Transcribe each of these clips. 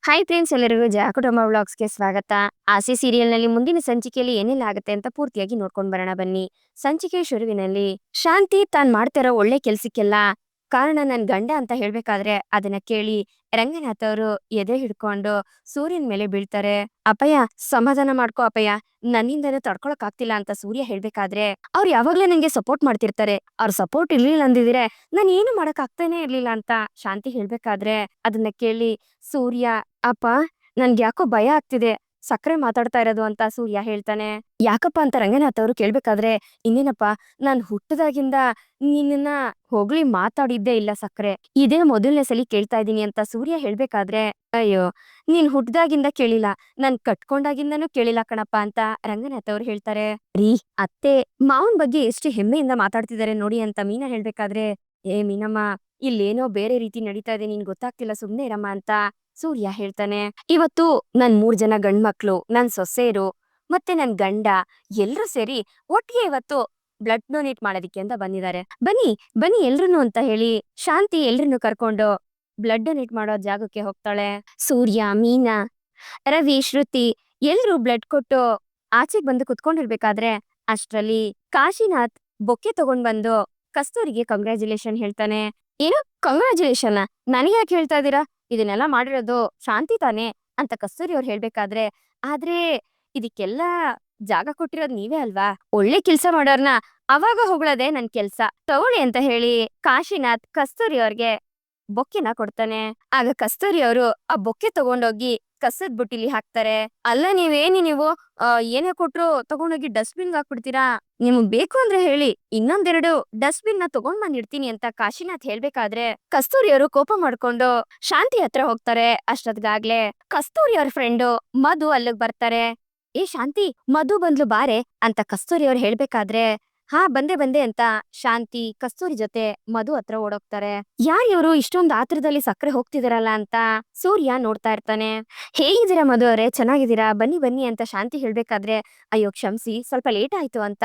Hi friends, ಎಲ್ಲರಿಗೂ ಜಯ ಕುಟುಂಬ ವ್ಲಾಗ್ಸ್ಗೆ ಸ್ವಾಗತ. ಆಸೆ ಸೀರಿಯಲ್ನಲ್ಲಿ ಮುಂದಿನ ಸಂಚಿಕೆಯಲ್ಲಿ ಏನೆಲ್ಲ ಆಗುತ್ತೆ ಅಂತ ಪೂರ್ತಿಯಾಗಿ ನೋಡ್ಕೊಂಡ್ ಬರೋಣ ಬನ್ನಿ. ಸಂಚಿಕೆ ಶುರುವಿನಲ್ಲಿ ಶಾಂತಿ ತಾನ್ ಮಾಡ್ತಿರೋ ಒಳ್ಳೆ ಕೆಲ್ಸಕ್ಕೆಲ್ಲ ಕಾರಣ ನನ್ ಗಂಡ ಅಂತ ಹೇಳ್ಬೇಕಾದ್ರೆ ಅದನ್ನ ಕೇಳಿ ರಂಗನಾಥ್ ಅವರು ಎದೆ ಹಿಡ್ಕೊಂಡು ಸೂರ್ಯನ್ ಮೇಲೆ ಬೀಳ್ತಾರೆ. ಅಪ್ಪಯ್ಯ, ಸಮಾಧಾನ ಮಾಡ್ಕೋ ಅಪ್ಪಯ್ಯ, ನನ್ನಿಂದನೂ ತಡ್ಕೊಳಕ್ ಆಗ್ತಿಲ್ಲ ಅಂತ ಸೂರ್ಯ ಹೇಳ್ಬೇಕಾದ್ರೆ ಅವ್ರು ಯಾವಾಗ್ಲೂ ನಂಗೆ ಸಪೋರ್ಟ್ ಮಾಡ್ತಿರ್ತಾರೆ. ಅವ್ರ ಸಪೋರ್ಟ್ ಇರ್ಲಿಲ್ಲ ಅಂದಿದ್ರೆ ನಾನು ಏನು ಮಾಡಕ್ ಆಗ್ತಾನೆ ಇರ್ಲಿಲ್ಲ ಅಂತ ಶಾಂತಿ ಹೇಳ್ಬೇಕಾದ್ರೆ ಅದನ್ನ ಕೇಳಿ ಸೂರ್ಯ, ಅಪ್ಪ, ನನ್ಗ್ಯಾಕೋ ಭಯ ಆಗ್ತಿದೆ, ಸಕ್ರೆ ಮಾತಾಡ್ತಾ ಇರೋದು ಅಂತ ಸೂರ್ಯ ಹೇಳ್ತಾನೆ. ಯಾಕಪ್ಪ ಅಂತ ರಂಗನಾಥ್ ಅವರು ಕೇಳ್ಬೇಕಾದ್ರೆ, ಇನ್ನೇನಪ್ಪ, ನಾನ್ ಹುಟ್ಟದಾಗಿಂದ ನಿನ್ನ ಹೊಗಳಿ ಮಾತಾಡಿದ್ದೇ ಇಲ್ಲ ಸಕ್ರೆ, ಇದೇ ಮೊದಲನೇ ಸಲಿ ಕೇಳ್ತಾ ಇದೀನಿ ಅಂತ ಸೂರ್ಯ ಹೇಳ್ಬೇಕಾದ್ರೆ, ಅಯ್ಯೋ, ನೀನ್ ಹುಟ್ಟದಾಗಿಂದ ಕೇಳಿಲ್ಲ, ನಾನ್ ಕಟ್ಕೊಂಡಾಗಿಂದನೂ ಕೇಳಿಲ್ಲ ಕಣಪ್ಪ ಅಂತ ರಂಗನಾಥ್ ಅವ್ರು ಹೇಳ್ತಾರೆ. ರೀ ಅತ್ತೆ, ಮಾವನ್ ಬಗ್ಗೆ ಎಷ್ಟು ಹೆಮ್ಮೆಯಿಂದ ಮಾತಾಡ್ತಿದ್ದಾರೆ ನೋಡಿ ಅಂತ ಮೀನಾ ಹೇಳ್ಬೇಕಾದ್ರೆ, ಏ ಮೀನಮ್ಮ, ಇಲ್ಲೇನೋ ಬೇರೆ ರೀತಿ ನಡೀತಾ ಇದೆ, ನಿನ್ ಗೊತ್ತಾಗ್ತಿಲ್ಲ, ಸುಮ್ನೆ ಇರಮ್ಮ ಅಂತ ಸೂರ್ಯ ಹೇಳ್ತಾನೆ. ಇವತ್ತು ನನ್ 3 ಜನ ಗಂಡ್ಮಕ್ಳು, ನನ್ ಸೊಸೆಯರು ಮತ್ತೆ ನನ್ ಗಂಡ ಎಲ್ರೂ ಸೇರಿ ಒಟ್ಟಿಗೆ ಇವತ್ತು ಬ್ಲಡ್ ಡೊನೇಟ್ ಮಾಡೋದಿಕ್ಕೆ ಅಂತ ಬಂದಿದ್ದಾರೆ. ಬನ್ನಿ ಬನ್ನಿ ಎಲ್ರುನು ಅಂತ ಹೇಳಿ ಶಾಂತಿ ಎಲ್ರನ್ನು ಕರ್ಕೊಂಡು ಬ್ಲಡ್ ಡೊನೇಟ್ ಮಾಡೋ ಜಾಗಕ್ಕೆ ಹೋಗ್ತಾಳೆ. ಸೂರ್ಯ, ಮೀನಾ, ರವಿ, ಶ್ರುತಿ ಎಲ್ರು ಬ್ಲಡ್ ಕೊಟ್ಟು ಆಚೆಗ್ ಬಂದು ಕುತ್ಕೊಂಡಿರ್ಬೇಕಾದ್ರೆ ಅಷ್ಟ್ರಲ್ಲಿ ಕಾಶಿನಾಥ್ ಬೊಕ್ಕೆ ತಗೊಂಡ್ ಬಂದು ಕಸ್ತೂರಿಗೆ ಕಂಗ್ರ್ಯಾಚುಲೇಷನ್ ಹೇಳ್ತಾನೆ. ಏನು ಕಂಗ್ರ್ಯಾಚುಲೇಷನ್? ನನಗೆ ಯಾಕೆ ಹೇಳ್ತಾ ಇದೀರಾ? ಇದನ್ನೆಲ್ಲ ಮಾಡಿರೋದು ಶಾಂತಿ ತಾನೆ ಅಂತ ಕಸ್ತೂರಿ ಅವ್ರು ಹೇಳ್ಬೇಕಾದ್ರೆ, ಆದ್ರೆ ಇದಕ್ಕೆಲ್ಲ ಜಾಗ ಕೊಟ್ಟಿರೋದ್ ನೀವೇ ಅಲ್ವಾ? ಒಳ್ಳೆ ಕೆಲ್ಸ ಮಾಡೋರ್ನ ಅವಾಗ ಹೊಗಳೋದೇ ನನ್ ಕೆಲ್ಸ, ತಗೊಳ್ಳಿ ಅಂತ ಹೇಳಿ ಕಾಶಿನಾಥ್ ಕಸ್ತೂರಿ ಅವ್ರಿಗೆ ಬೊಕ್ಕೆನ ಕೊಡ್ತಾನೆ. ಆಗ ಕಸ್ತೂರಿ ಅವರು ಆ ಬೊಕ್ಕೆ ತಗೊಂಡೋಗಿ ಕಸದ್ ಬುಟ್ಟಿಲಿ ಹಾಕ್ತಾರೆ. ಅಲ್ಲ, ನೀವು ಏನೇ ಕೊಟ್ರು ತಗೊಂಡೋಗಿ ಡಸ್ಟ್ಬಿನ್ ಹಾಕ್ಬಿಡ್ತೀರಾ? ನಿಮಗ್ ಬೇಕು ಅಂದ್ರೆ ಹೇಳಿ, ಇನ್ನೊಂದೆರಡು ಡಸ್ಟ್ಬಿನ್ ನ ತಗೊಂಡ್ ಬಂದಿಡ್ತೀನಿ ಅಂತ ಕಾಶಿನಾಥ್ ಹೇಳ್ಬೇಕಾದ್ರೆ ಕಸ್ತೂರಿ ಅವರು ಕೋಪ ಮಾಡ್ಕೊಂಡು ಶಾಂತಿ ಹತ್ರ ಹೋಗ್ತಾರೆ. ಅಷ್ಟೊತ್ಗಾಗ್ಲೆ ಕಸ್ತೂರಿ ಅವ್ರ ಫ್ರೆಂಡು ಮಧು ಅಲ್ಲಿಗ್ ಬರ್ತಾರೆ. ಏ ಶಾಂತಿ, ಮಧು ಬಂದ್ಲು ಬಾರೆ ಅಂತ ಕಸ್ತೂರಿ ಅವ್ರು ಹೇಳ್ಬೇಕಾದ್ರೆ, ಹಾ ಬಂದೆ ಬಂದೆ ಅಂತ ಶಾಂತಿ ಕಸ್ತೂರಿ ಜೊತೆ ಮಧು ಹತ್ರ ಓಡೋಗ್ತಾರೆ. ಯಾರ್ ಇವ್ರು ಇಷ್ಟೊಂದು ಆತ್ರದಲ್ಲಿ ಸಕ್ಕರೆ ಹೋಗ್ತಿದಾರಲ್ಲ ಅಂತ ಸೂರ್ಯ ನೋಡ್ತಾ ಇರ್ತಾನೆ. ಹೇಗಿದ್ದೀರಾ ಮಧು ಅವರೇ, ಚೆನ್ನಾಗಿದ್ದೀರಾ, ಬನ್ನಿ ಬನ್ನಿ ಅಂತ ಶಾಂತಿ ಹೇಳ್ಬೇಕಾದ್ರೆ, ಅಯ್ಯೋ ಕ್ಷಮ್ಸಿ, ಸ್ವಲ್ಪ ಲೇಟ್ ಆಯ್ತು ಅಂತ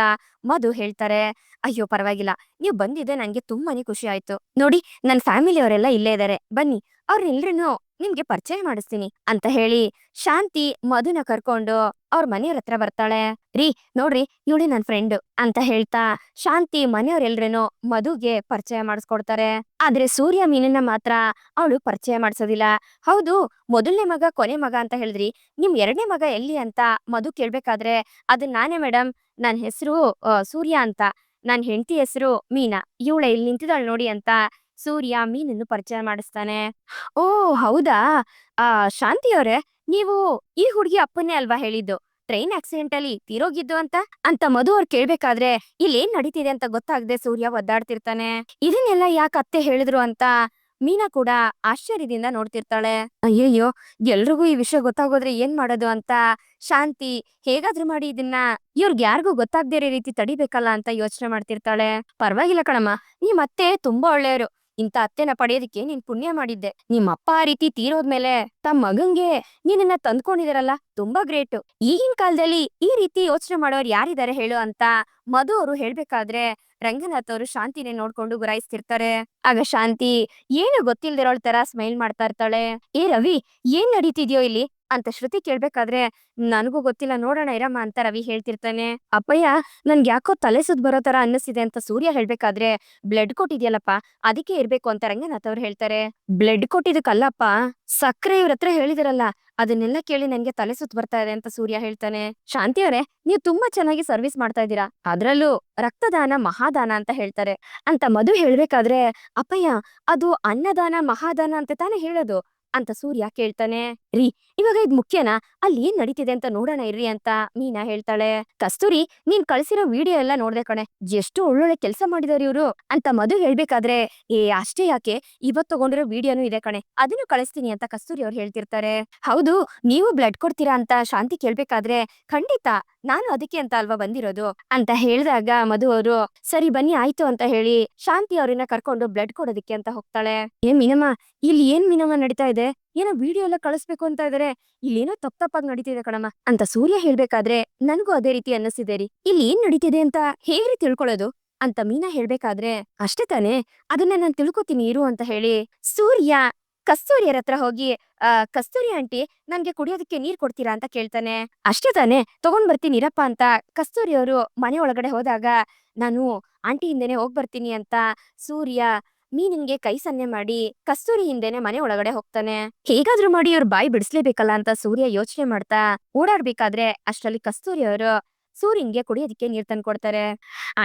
ಮಧು ಹೇಳ್ತಾರೆ. ಅಯ್ಯೋ ಪರವಾಗಿಲ್ಲ, ನೀವ್ ಬಂದಿದ್ದೆ ನಂಗೆ ತುಂಬಾನೇ ಖುಷಿ ಆಯ್ತು. ನೋಡಿ, ನನ್ ಫ್ಯಾಮಿಲಿ ಅವರೆಲ್ಲ ಇಲ್ಲೇ ಇದಾರೆ, ಬನ್ನಿ, ಅವ್ರನ್ನೆಲ್ರನ್ನೂ ನಿಮ್ಗೆ ಪರಿಚಯ ಮಾಡಿಸ್ತೀನಿ ಅಂತ ಹೇಳಿ ಶಾಂತಿ ಮಧುನ ಕರ್ಕೊಂಡು ಅವ್ರ ಮನೆಯವ್ರ ಹತ್ರ ಬರ್ತಾಳೆ. ರೀ ನೋಡ್ರಿ, ಇವಳಿ ನನ್ ಫ್ರೆಂಡ್ ಅಂತ ಹೇಳ್ತಾ ಶಾಂತಿ ಮನೆಯವ್ರೆಲ್ರೇನೋ ಮಧುಗೆ ಪರಿಚಯ ಮಾಡಿಸ್ಕೊಡ್ತಾರೆ. ಆದ್ರೆ ಸೂರ್ಯ ಮೀನನ್ನ ಮಾತ್ರ ಅವಳು ಪರಿಚಯ ಮಾಡ್ಸೋದಿಲ್ಲ. ಹೌದು, ಮೊದಲನೇ ಮಗ ಕೊನೆ ಮಗ ಅಂತ ಹೇಳಿದ್ರಿ, ನಿಮ್ 2ನೇ ಮಗ ಎಲ್ಲಿ ಅಂತ ಮಧು ಕೇಳ್ಬೇಕಾದ್ರೆ, ಅದನ್ನ ನಾನೇ ಮೇಡಮ್, ನನ್ ಹೆಸರು ಸೂರ್ಯ ಅಂತ, ನನ್ ಹೆಂಡತಿ ಹೆಸರು ಮೀನಾ, ಇವಳೆ ಇಲ್ಲಿ ನಿಂತಿದ್ದಾಳೆ ನೋಡಿ ಅಂತ ಸೂರ್ಯ ಮೀನನ್ನು ಪರಿಚಯ ಮಾಡಿಸ್ತಾನೆ. ಓ ಹೌದಾ, ಶಾಂತಿ ಅವ್ರೆ, ನೀವು ಈ ಹುಡುಗಿ ಅಪ್ಪನ್ನೇ ಅಲ್ವಾ ಹೇಳಿದ್ದು ಟ್ರೈನ್ ಆಕ್ಸಿಡೆಂಟ್ ಅಲ್ಲಿ ತೀರೋಗಿದ್ದು ಅಂತ ಅಂತ ಮಧು ಅವ್ರು ಕೇಳ್ಬೇಕಾದ್ರೆ, ಇಲ್ಲೇನ್ ನಡೀತಿದೆ ಅಂತ ಗೊತ್ತಾಗದೆ ಸೂರ್ಯ ಒದ್ದಾಡ್ತಿರ್ತಾನೆ. ಇದನ್ನೆಲ್ಲ ಯಾಕೆ ಅತ್ತೆ ಹೇಳಿದ್ರು ಅಂತ ಮೀನಾ ಕೂಡ ಆಶ್ಚರ್ಯದಿಂದ ನೋಡ್ತಿರ್ತಾಳೆ. ಅಯ್ಯಯ್ಯೋ, ಎಲ್ರಿಗೂ ಈ ವಿಷಯ ಗೊತ್ತಾಗೋದ್ರೆ ಏನ್ ಮಾಡೋದು ಅಂತ ಶಾಂತಿ ಹೇಗಾದ್ರೂ ಮಾಡಿ ಇದನ್ನ ಇವ್ರಿಗೆ ಯಾರಿಗೂ ಗೊತ್ತಾಗ್ದೇ ಇರೋ ರೀತಿ ತಡಿಬೇಕಲ್ಲ ಅಂತ ಯೋಚನೆ ಮಾಡ್ತಿರ್ತಾಳೆ. ಪರವಾಗಿಲ್ಲ ಕಣಮ್ಮ, ನಿಮ್ ಅತ್ತೆ ತುಂಬಾ ಒಳ್ಳೆಯವರು, ಇಂಥ ಅತ್ತೆನ ಪಡೆಯೋದಿಕ್ಕೆ ನೀನ್ ಪುಣ್ಯ ಮಾಡಿದ್ದೆ. ನಿಮ್ಮಪ್ಪ ಆ ರೀತಿ ತೀರೋದ್ಮೇಲೆ ತಮ್ಮ ಮಗಂಗೆ ನೀನನ್ನ ತಂದ್ಕೊಂಡಿದಾರಲ್ಲ, ತುಂಬಾ ಗ್ರೇಟ್. ಈಗಿನ ಕಾಲದಲ್ಲಿ ಈ ರೀತಿ ಯೋಚನೆ ಮಾಡೋರು ಯಾರಿದ್ದಾರೆ ಹೇಳು ಅಂತ ಮಧು ಅವರು ಹೇಳ್ಬೇಕಾದ್ರೆ ರಂಗನಾಥ್ ಅವರು ಶಾಂತಿನೇ ನೋಡ್ಕೊಂಡು ಗುರಾಯಿಸ್ತಿರ್ತಾರೆ. ಆಗ ಶಾಂತಿ ಏನು ಗೊತ್ತಿಲ್ದಿರೋಳ್ ತರ ಸ್ಮೈಲ್ ಮಾಡ್ತಾ ಇರ್ತಾಳೆ. ಏ ರವಿ, ಏನ್ ನಡೀತಿದ್ಯೋ ಇಲ್ಲಿ ಅಂತ ಶ್ರುತಿ ಕೇಳ್ಬೇಕಾದ್ರೆ, ನನಗೂ ಗೊತ್ತಿಲ್ಲ, ನೋಡೋಣ ಇರಮ್ಮ ಅಂತ ರವಿ ಹೇಳ್ತಿರ್ತಾನೆ. ಅಪ್ಪಯ್ಯ, ನನ್ಗೆ ಯಾಕೋ ತಲೆ ಸುದ್ ಬರೋ ತರ ಅನ್ನಿಸಿದೆ ಅಂತ ಸೂರ್ಯ ಹೇಳ್ಬೇಕಾದ್ರೆ, ಬ್ಲಡ್ ಕೊಟ್ಟಿದ್ಯಲ್ಲಪ್ಪ, ಅದಕ್ಕೆ ಇರ್ಬೇಕು ಅಂತ ರಂಗನಾಥ್ ಅವ್ರು ಹೇಳ್ತಾರೆ. ಬ್ಲಡ್ ಕೊಟ್ಟಿದ್ದಕ್ಕಲ್ಲಪ್ಪ, ಸಕ್ಕರೆ ಇವ್ರ ಹತ್ರ ಹೇಳಿದಿರಲ್ಲ, ಅದನ್ನೆಲ್ಲ ಕೇಳಿ ನನ್ಗೆ ತಲೆ ಸುತ್ತ ಬರ್ತಾ ಇದೆ ಅಂತ ಸೂರ್ಯ ಹೇಳ್ತಾನೆ. ಶಾಂತಿ ಅವರೇ, ನೀವು ತುಂಬಾ ಚೆನ್ನಾಗಿ ಸರ್ವಿಸ್ ಮಾಡ್ತಾ ಇದ್ದೀರಾ, ಅದ್ರಲ್ಲೂ ರಕ್ತದಾನ ಮಹಾದಾನ ಅಂತ ಹೇಳ್ತಾರೆ ಅಂತ ಮಧು ಹೇಳ್ಬೇಕಾದ್ರೆ, ಅಪ್ಪಯ್ಯ, ಅದು ಅನ್ನದಾನ ಮಹಾದಾನ ಅಂತ ತಾನೇ ಹೇಳೋದು ಅಂತ ಸೂರ್ಯ ಕೇಳ್ತಾನೆ. ರೀ, ಇವಾಗ ಇದ್ ಮುಖ್ಯನಾ? ಅಲ್ಲಿ ಏನ್ ನಡೀತಿದೆ ಅಂತ ನೋಡೋಣ ಇರ್ರಿ ಅಂತ ಮೀನಾ ಹೇಳ್ತಾಳೆ. ಕಸ್ತೂರಿ, ನೀನ್ ಕಳ್ಸಿರೋ ವಿಡಿಯೋ ಎಲ್ಲ ನೋಡ್ದೆ ಕಣೆ, ಎಷ್ಟು ಒಳ್ಳೊಳ್ಳೆ ಕೆಲ್ಸ ಮಾಡಿದಾರೆ ಇವ್ರು ಅಂತ ಮಧು ಹೇಳ್ಬೇಕಾದ್ರೆ, ಏ ಅಷ್ಟೇ ಯಾಕೆ, ಇವತ್ ತಗೊಂಡಿರೋ ವಿಡಿಯೋನು ಇದೆ ಕಣೆ, ಅದನ್ನು ಕಳಿಸ್ತೀನಿ ಅಂತ ಕಸ್ತೂರಿ ಅವ್ರು ಹೇಳ್ತಿರ್ತಾರೆ. ಹೌದು, ನೀವು ಬ್ಲಡ್ ಕೊಡ್ತೀರಾ ಅಂತ ಶಾಂತಿ ಕೇಳ್ಬೇಕಾದ್ರೆ, ಖಂಡಿತ, ನಾನು ಅದಕ್ಕೆ ಅಂತ ಅಲ್ವಾ ಬಂದಿರೋದು ಅಂತ ಹೇಳಿದಾಗ ಮಧು ಅವರು ಸರಿ ಬನ್ನಿ ಆಯ್ತು ಅಂತ ಹೇಳಿ ಶಾಂತಿ ಅವ್ರನ್ನ ಕರ್ಕೊಂಡು ಬ್ಲಡ್ ಕೊಡೋದಿಕ್ಕೆ ಅಂತ ಹೋಗ್ತಾಳೆ. ಏ ಮೀನಮ್ಮ, ಇಲ್ಲಿ ಏನ್ ಮೀನಮ್ಮ ನಡೀತಾ ಇದೆ? ಏನೋ ವಿಡಿಯೋ ಎಲ್ಲ ಕಳಿಸ್ಬೇಕು ಅಂತ ಇದಾರೆ, ಇಲ್ಲೇನೋ ತಪ್ಪಾಗಿ ನಡೀತಿದೆ ಕಣಮ್ಮ ಅಂತ ಸೂರ್ಯ ಹೇಳ್ಬೇಕಾದ್ರೆ, ನನ್ಗೂ ಅದೇ ರೀತಿ ಅನ್ನಿಸಿದೆ ರೀ, ಇಲ್ಲಿ ಏನ್ ನಡೀತಿದೆ ಅಂತ ಹೇಗ್ರಿ ತಿಳ್ಕೊಳ್ಳೋದು ಅಂತ ಮೀನಾ ಹೇಳ್ಬೇಕಾದ್ರೆ, ಅಷ್ಟೇ ತಾನೇ, ಅದನ್ನ ನಾನ್ ತಿಳ್ಕೊತೀನಿ ಇರು ಅಂತ ಹೇಳಿ ಸೂರ್ಯ ಕಸ್ತೂರಿಯರ ಹತ್ರ ಹೋಗಿ ಕಸ್ತೂರಿ ಆಂಟಿ ನನ್ಗೆ ಕುಡಿಯೋದಕ್ಕೆ ನೀರ್ ಕೊಡ್ತೀರಾ ಅಂತ ಕೇಳ್ತಾನೆ. ಅಷ್ಟೇ ತಾನೇ, ತಗೊಂಡ್ ಬರ್ತೀನಿ ಇರಪ್ಪ ಅಂತ ಕಸ್ತೂರಿ ಅವರು ಮನೆ ಒಳಗಡೆ ಹೋದಾಗ, ನಾನು ಆಂಟಿ ಹಿಂದೆನೆ ಹೋಗ್ ಬರ್ತೀನಿ ಅಂತ ಸೂರ್ಯ ಮೀನಿನ್ಗೆ ಕೈ ಸನ್ನೆ ಮಾಡಿ ಕಸ್ತೂರಿ ಹಿಂದೆನೆ ಮನೆ ಒಳಗಡೆ ಹೋಗ್ತಾನೆ. ಹೇಗಾದ್ರೂ ಮಾಡಿ ಇವ್ರ ಬಾಯಿ ಬಿಡಿಸ್ಲೇಬೇಕಲ್ಲ ಅಂತ ಸೂರ್ಯ ಯೋಚನೆ ಮಾಡ್ತಾ ಓಡಾಡ್ಬೇಕಾದ್ರೆ ಅಷ್ಟ್ರಲ್ಲಿ ಕಸ್ತೂರಿ ಅವರು ಸೂರ್ಯನ್ಗೆ ಕುಡಿಯೋದಕ್ಕೆ ನೀರ್ ತಂದ್ಕೊಡ್ತಾರೆ.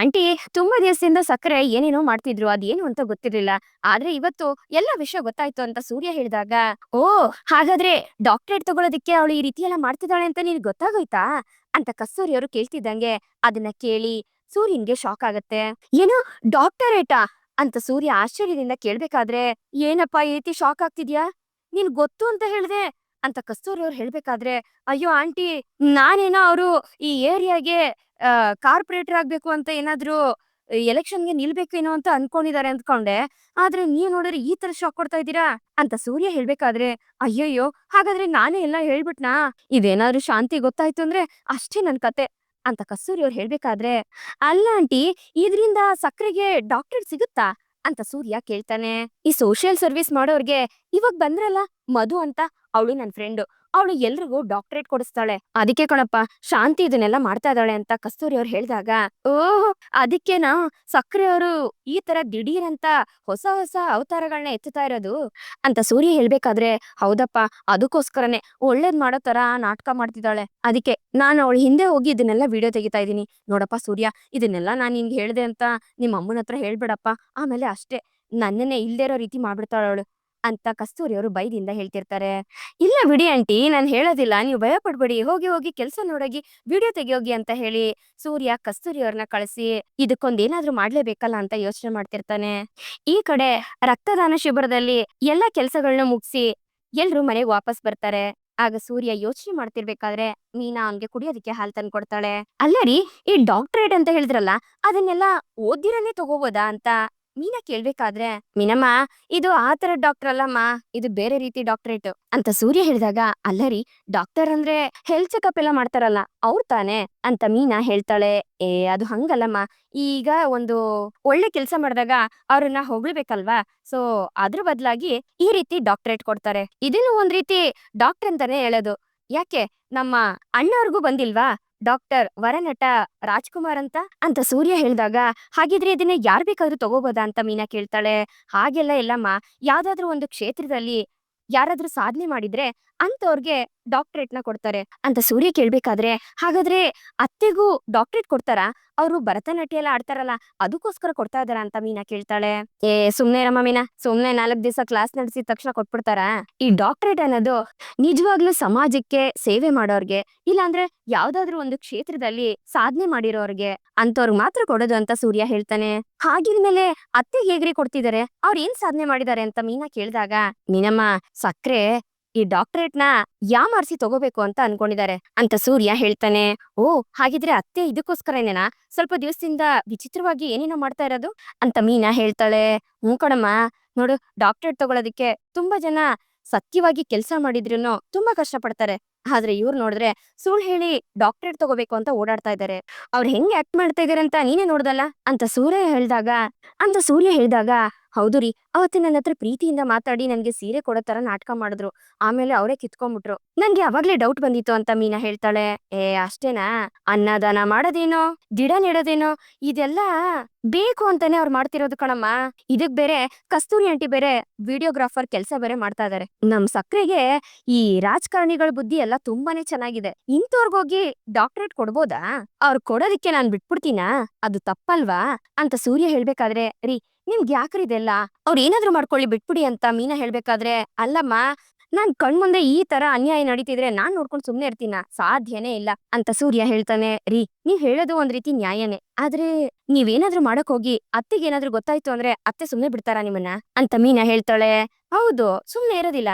ಆಂಟಿ ತುಂಬಾ ದಿವಸದಿಂದ ಸಕ್ಕರೆ ಏನೇನೋ ಮಾಡ್ತಿದ್ರು, ಅದೇನು ಅಂತ ಗೊತ್ತಿರ್ಲಿಲ್ಲ. ಆದ್ರೆ ಇವತ್ತು ಎಲ್ಲ ವಿಷಯ ಗೊತ್ತಾಯ್ತು ಅಂತ ಸೂರ್ಯ ಹೇಳಿದಾಗ, ಓ ಹಾಗಾದ್ರೆ ಡಾಕ್ಟರೇಟ್ ತಗೊಳೋದಕ್ಕೆ ಅವಳು ಈ ರೀತಿ ಎಲ್ಲ ಮಾಡ್ತಿದ್ದಾಳೆ ಅಂತ ನಿನ್ಗೆ ಗೊತ್ತಾಗೋಯ್ತಾ ಅಂತ ಕಸ್ತೂರಿ ಅವರು ಕೇಳ್ತಿದ್ದಂಗೆ ಅದನ್ನ ಕೇಳಿ ಸೂರ್ಯನ್ಗೆ ಶಾಕ್ ಆಗತ್ತೆ. ಏನು ಡಾಕ್ಟರೇಟಾ ಅಂತ ಸೂರ್ಯ ಆಶ್ಚರ್ಯದಿಂದ ಕೇಳ್ಬೇಕಾದ್ರೆ, ಏನಪ್ಪಾ ಈ ರೀತಿ ಶಾಕ್ ಆಗ್ತಿದ್ಯಾ, ನೀನ್ ಗೊತ್ತು ಅಂತ ಹೇಳ್ದೆ ಅಂತ ಕಸ್ತೂರಿ ಅವ್ರು ಹೇಳ್ಬೇಕಾದ್ರೆ, ಅಯ್ಯೋ ಆಂಟಿ ನಾನೇನೋ ಅವರು ಈ ಏರಿಯಾಗೆ ಕಾರ್ಪೊರೇಟರ್ ಆಗ್ಬೇಕು ಅಂತ ಏನಾದ್ರು ಎಲೆಕ್ಷನ್ಗೆ ನಿಲ್ಬೇಕೇನೋ ಅಂತ ಅನ್ಕೊಂಡಿದ್ದಾರೆ ಅಂದ್ಕೊಂಡೆ, ಆದ್ರೆ ನೀವ್ ನೋಡಿದ್ರೆ ಈ ತರ ಶಾಕ್ ಕೊಡ್ತಾ ಇದ್ದೀರಾ ಅಂತ ಸೂರ್ಯ ಹೇಳ್ಬೇಕಾದ್ರೆ, ಅಯ್ಯಯ್ಯೋ ಹಾಗಾದ್ರೆ ನಾನೇ ಎಲ್ಲ ಹೇಳ್ಬಿಟ್ನಾ, ಇದೇನಾದ್ರೂ ಶಾಂತಿ ಗೊತ್ತಾಯ್ತು ಅಂದ್ರೆ ಅಷ್ಟೇ ನನ್ ಕತೆ ಅಂತ ಕಸ್ತೂರಿ ಅವ್ರು ಹೇಳ್ಬೇಕಾದ್ರೆ, ಅಲ್ಲ ಆಂಟಿ ಇದ್ರಿಂದ ಸಕ್ಕರೆಗೆ ಡಾಕ್ಟರೇಟ್ ಸಿಗುತ್ತಾ ಅಂತ ಸೂರ್ಯ ಕೇಳ್ತಾನೆ. ಈ ಸೋಷಿಯಲ್ ಸರ್ವಿಸ್ ಮಾಡೋರ್ಗೆ ಇವಾಗ ಬಂದ್ರಲ್ಲ ಮಧು ಅಂತ, ಅವಳು ನನ್ ಫ್ರೆಂಡ್, ಅವಳು ಎಲ್ರಿಗೂ ಡಾಕ್ಟರೇಟ್ ಕೊಡಿಸ್ತಾಳೆ, ಅದಕ್ಕೆ ಕಣಪ್ಪ ಶಾಂತಿ ಇದನ್ನೆಲ್ಲ ಮಾಡ್ತಾ ಇದ್ದಾಳೆ ಅಂತ ಕಸ್ತೂರಿ ಅವ್ರು ಹೇಳ್ದಾಗ, ಓಹ್ ಅದಕ್ಕೇನಾ ಸಕ್ರೆ ಅವರು ಈ ತರ ದಿಢೀರ್ ಅಂತ ಹೊಸ ಹೊಸ ಅವತಾರಗಳನ್ನ ಎತ್ತುತ್ತಾ ಇರೋದು ಅಂತ ಸೂರ್ಯ ಹೇಳ್ಬೇಕಾದ್ರೆ, ಹೌದಪ್ಪ ಅದಕ್ಕೋಸ್ಕರನೇ ಒಳ್ಳೇದ್ ಮಾಡೋ ತರ ನಾಟಕ ಮಾಡ್ತಿದ್ದಾಳೆ, ಅದಕ್ಕೆ ನಾನು ಅವಳ ಹಿಂದೆ ಹೋಗಿ ಇದನ್ನೆಲ್ಲ ವಿಡಿಯೋ ತೆಗಿತಾ ಇದೀನಿ. ನೋಡಪ್ಪ ಸೂರ್ಯ, ಇದನ್ನೆಲ್ಲ ನಾನ್ ನಿನ್ಗೆ ಹೇಳ್ದೆ ಅಂತ ನಿಮ್ಮ ಅಮ್ಮನ ಹತ್ರ ಹೇಳ್ಬೇಡಪ್ಪ, ಆಮೇಲೆ ಅಷ್ಟೇ ನನ್ನನ್ನೇ ಇಲ್ದೇ ಇರೋ ರೀತಿ ಮಾಡ್ಬಿಡ್ತಾಳ ಅವಳು ಅಂತ ಕಸ್ತೂರಿ ಅವರು ಬೈದಿಂದ ಹೇಳ್ತಿರ್ತಾರೆ. ಇಲ್ಲ ಬಿಡಿ ಆಂಟಿ ನಾನ್ ಹೇಳೋದಿಲ್ಲ, ನೀವು ಭಯ ಪಡ್ಬೇಡಿ, ಹೋಗಿ ಹೋಗಿ ಕೆಲ್ಸ ನೋಡೋಗಿ ವಿಡಿಯೋ ತೆಗಿಯೋಗಿ ಅಂತ ಹೇಳಿ ಸೂರ್ಯ ಕಸ್ತೂರಿ ಅವ್ರನ್ನ ಕಳಿಸಿ ಇದಕ್ಕೊಂದೇನಾದ್ರೂ ಮಾಡ್ಲೇಬೇಕಲ್ಲ ಅಂತ ಯೋಚನೆ ಮಾಡ್ತಿರ್ತಾನೆ. ಈ ಕಡೆ ರಕ್ತದಾನ ಶಿಬಿರದಲ್ಲಿ ಎಲ್ಲಾ ಕೆಲ್ಸಗಳನ್ನ ಮುಗಿಸಿ ಎಲ್ರು ಮನೆಗೆ ವಾಪಸ್ ಬರ್ತಾರೆ. ಆಗ ಸೂರ್ಯ ಯೋಚನೆ ಮಾಡ್ತಿರ್ಬೇಕಾದ್ರೆ ಮೀನಾ ಅವನ್ಗೆ ಕುಡಿಯೋದಕ್ಕೆ ಹಾಲ್ ತಂದ್ ಕೊಡ್ತಾಳೆ. ಅಲ್ಲ ರೀ, ಈ ಡಾಕ್ಟರೇಟ್ ಅಂತ ಹೇಳಿದ್ರಲ್ಲ ಅದನ್ನೆಲ್ಲ ಓದಿರನೇ ತಗೋಬೋದಾ ಅಂತ ಮೀನಾ ಕೇಳ್ಬೇಕಾದ್ರೆ, ಮೀನಮ್ಮ ಇದು ಆ ತರ ಡಾಕ್ಟರ್ ಅಲ್ಲಮ್ಮ, ಇದು ಬೇರೆ ರೀತಿ ಡಾಕ್ಟರೇಟ್ ಅಂತ ಸೂರ್ಯ ಹೇಳಿದಾಗ, ಅಲ್ಲ ರೀ ಡಾಕ್ಟರ್ ಅಂದ್ರೆ ಹೆಲ್ತ್ ಚೆಕಪ್ ಎಲ್ಲ ಮಾಡ್ತಾರಲ್ಲ ಅವ್ರು ತಾನೆ ಅಂತ ಮೀನಾ ಹೇಳ್ತಾಳೆ. ಏ ಅದು ಹಂಗಲ್ಲಮ್ಮ, ಈಗ ಒಂದು ಒಳ್ಳೆ ಕೆಲ್ಸ ಮಾಡಿದಾಗ ಅವ್ರನ್ನ ಹೊಗಳ್ಬೇಕಲ್ವಾ, ಸೊ ಅದ್ರ ಬದಲಾಗಿ ಈ ರೀತಿ ಡಾಕ್ಟರೇಟ್ ಕೊಡ್ತಾರೆ, ಇದನ್ನು ಒಂದ್ ರೀತಿ ಡಾಕ್ಟರ್ ಅಂತಾನೆ ಹೇಳೋದು. ಯಾಕೆ ನಮ್ಮ ಅಣ್ಣವ್ರಿಗೂ ಬಂದಿಲ್ವಾ ಡಾಕ್ಟರ್ ವರನಟ ರಾಜ್ಕುಮಾರ್ ಅಂತ ಸೂರ್ಯ ಹೇಳಿದಾಗ, ಹಾಗಿದ್ರೆ ಇದನ್ನ ಯಾರ್ ಬೇಕಾದ್ರೂ ತಗೋಬೋದಾ ಅಂತ ಮೀನಾ ಕೇಳ್ತಾಳೆ. ಹಾಗೆಲ್ಲ ಎಲ್ಲಮ್ಮ, ಯಾವ್ದಾದ್ರು ಒಂದು ಕ್ಷೇತ್ರದಲ್ಲಿ ಯಾರಾದ್ರೂ ಸಾಧನೆ ಮಾಡಿದ್ರೆ ಅಂತವ್ರಿಗೆ ಡಾಕ್ಟರೇಟ್ ನ ಕೊಡ್ತಾರೆ ಅಂತ ಸೂರ್ಯ ಕೇಳ್ಬೇಕಾದ್ರೆ, ಹಾಗಾದ್ರೆ ಅತ್ತೆಗೂ ಡಾಕ್ಟರೇಟ್ ಕೊಡ್ತಾರಾ, ಅವರು ಭರತನಾಟ್ಯ ಎಲ್ಲ ಆಡ್ತಾರಲ್ಲ ಅದಕ್ಕೋಸ್ಕರ ಕೊಡ್ತಾ ಇದಾರ ಅಂತ ಮೀನಾ ಕೇಳ್ತಾಳೆ. ಏ ಸುಮ್ನೆ ರಮ್ಮ ಮೀನಾ, ಸುಮ್ನೆ 4 ದಿವಸ ಕ್ಲಾಸ್ ನಡೆಸಿದ ತಕ್ಷಣ ಕೊಟ್ಬಿಡ್ತಾರ, ಈ ಡಾಕ್ಟರೇಟ್ ಅನ್ನೋದು ನಿಜವಾಗ್ಲೂ ಸಮಾಜಕ್ಕೆ ಸೇವೆ ಮಾಡೋರ್ಗೆ, ಇಲ್ಲಾಂದ್ರೆ ಯಾವ್ದಾದ್ರು ಒಂದು ಕ್ಷೇತ್ರದಲ್ಲಿ ಸಾಧನೆ ಮಾಡಿರೋರ್ಗೆ ಅಂತವ್ರಿಗೆ ಮಾತ್ರ ಕೊಡೋದು ಅಂತ ಸೂರ್ಯ ಹೇಳ್ತಾನೆ. ಹಾಗಿದ್ಮೇಲೆ ಅತ್ತೆ ಹೇಗ್ರಿ ಕೊಡ್ತಿದಾರೆ, ಅವ್ರ ಏನ್ ಸಾಧನೆ ಮಾಡಿದಾರೆ ಅಂತ ಮೀನಾ ಕೇಳಿದಾಗ, ಮೀನಮ್ಮ ಸಕ್ರೆ ಈ ಡಾಕ್ಟರೇಟ್ ನ ಯಾಮಾರ್ಸಿ ತಗೋಬೇಕು ಅಂತ ಅನ್ಕೊಂಡಿದ್ದಾರೆ ಅಂತ ಸೂರ್ಯ ಹೇಳ್ತಾನೆ. ಓ ಹಾಗಿದ್ರೆ ಅತ್ತೆ ಇದಕ್ಕೋಸ್ಕರನೇನಾ ಸ್ವಲ್ಪ ದಿವಸದಿಂದ ವಿಚಿತ್ರವಾಗಿ ಏನೇನೋ ಮಾಡ್ತಾ ಇರೋದು ಅಂತ ಮೀನಾ ಹೇಳ್ತಾಳೆ. ಕಣಮ್ಮ, ನೋಡು ಡಾಕ್ಟರೇಟ್ ತಗೊಳೋದಿಕ್ಕೆ ತುಂಬಾ ಜನ ಸತ್ಯವಾಗಿ ಕೆಲ್ಸ ಮಾಡಿದ್ರುನು ತುಂಬಾ ಕಷ್ಟ ಪಡ್ತಾರೆ, ಆದ್ರೆ ಇವ್ರು ನೋಡಿದ್ರೆ ಸುಳ್ಳು ಹೇಳಿ ಡಾಕ್ಟರೇಟ್ ತಗೋಬೇಕು ಅಂತ ಓಡಾಡ್ತಾ ಇದ್ದಾರೆ, ಅವ್ರು ಹೆಂಗ್ ಆಕ್ಟ್ ಮಾಡ್ತಾ ಇದಾರೆ ಅಂತ ನೀನೇ ನೋಡ್ದಲ್ಲ ಅಂತ ಸೂರ್ಯ ಹೇಳ್ದಾಗ, ಹೌದು ರೀ ಅವತ್ತು ನನ್ನ ಹತ್ರ ಪ್ರೀತಿಯಿಂದ ಮಾತಾಡಿ ನನ್ಗೆ ಸೀರೆ ಕೊಡೋ ತರ ನಾಟಕ ಮಾಡಿದ್ರು, ಆಮೇಲೆ ಅವರೇ ಕಿತ್ಕೊಂಡ್ಬಿಟ್ರು, ನನ್ಗೆ ಅವಾಗ್ಲೇ ಡೌಟ್ ಬಂದಿತ್ತು ಅಂತ ಮೀನಾ ಹೇಳ್ತಾಳೆ. ಏ ಅಷ್ಟೇನಾ, ಅನ್ನದಾನ ಮಾಡೋದೇನೋ ಗಿಡ ನೆಡೋದೇನೋ ಇದೆಲ್ಲ ಬೇಕು ಅಂತಾನೆ ಅವ್ರು ಮಾಡ್ತಿರೋದು ಕಣಮ್ಮ, ಇದಕ್ ಬೇರೆ ಕಸ್ತೂರಿ ಆಂಟಿ ಬೇರೆ ವಿಡಿಯೋಗ್ರಾಫರ್ ಕೆಲ್ಸ ಬೇರೆ ಮಾಡ್ತಾ ಇದಾರೆ, ನಮ್ ಸಕ್ರೆಗೆ ಈ ರಾಜಕಾರಣಿಗಳ ಬುದ್ಧಿ ಎಲ್ಲ ತುಂಬಾನೇ ಚೆನ್ನಾಗಿದೆ, ಇಂಥವ್ರಿಗೋಗಿ ಡಾಕ್ಟರೇಟ್ ಕೊಡ್ಬೋದಾ, ಅವ್ರು ಕೊಡೋದಿಕ್ಕೆ ನಾನ್ ಬಿಟ್ಬಿಡ್ತೀನಾ, ಅದು ತಪ್ಪಲ್ವಾ ಅಂತ ಸೂರ್ಯ ಹೇಳ್ಬೇಕಾದ್ರೆ, ರೀ ನಿಮ್ಗೆ ಯಾಕ್ರಿ ಇದೆಲ್ಲ, ಅವ್ರ ಏನಾದ್ರು ಮಾಡ್ಕೊಳ್ಳಿ ಬಿಟ್ಬಿಡಿ ಅಂತ ಮೀನಾ ಹೇಳ್ಬೇಕಾದ್ರೆ, ಅಲ್ಲಮ್ಮ ನಾನ್ ಕಣ್ಮುಂದೆ ಈ ತರ ಅನ್ಯಾಯ ನಡೀತಿದ್ರೆ ನಾನ್ ನೋಡ್ಕೊಂಡ್ ಸುಮ್ನೆ ಇರ್ತೀನ, ಸಾಧ್ಯನೇ ಇಲ್ಲ ಅಂತ ಸೂರ್ಯ ಹೇಳ್ತಾನೆ. ರೀ ನೀವ್ ಹೇಳೋದು ಒಂದ್ ರೀತಿ ನ್ಯಾಯನೇ, ಆದ್ರೆ ನೀವೇನಾದ್ರೂ ಮಾಡಕ್ ಹೋಗಿ ಅತ್ತೆಗೆ ಏನಾದ್ರೂ ಗೊತ್ತಾಯ್ತು ಅಂದ್ರೆ ಅತ್ತೆ ಸುಮ್ನೆ ಬಿಡ್ತಾರಾ ನಿಮ್ಮನ್ನ ಅಂತ ಮೀನಾ ಹೇಳ್ತಾಳೆ. ಹೌದು ಸುಮ್ನೆ ಇರೋದಿಲ್ಲ,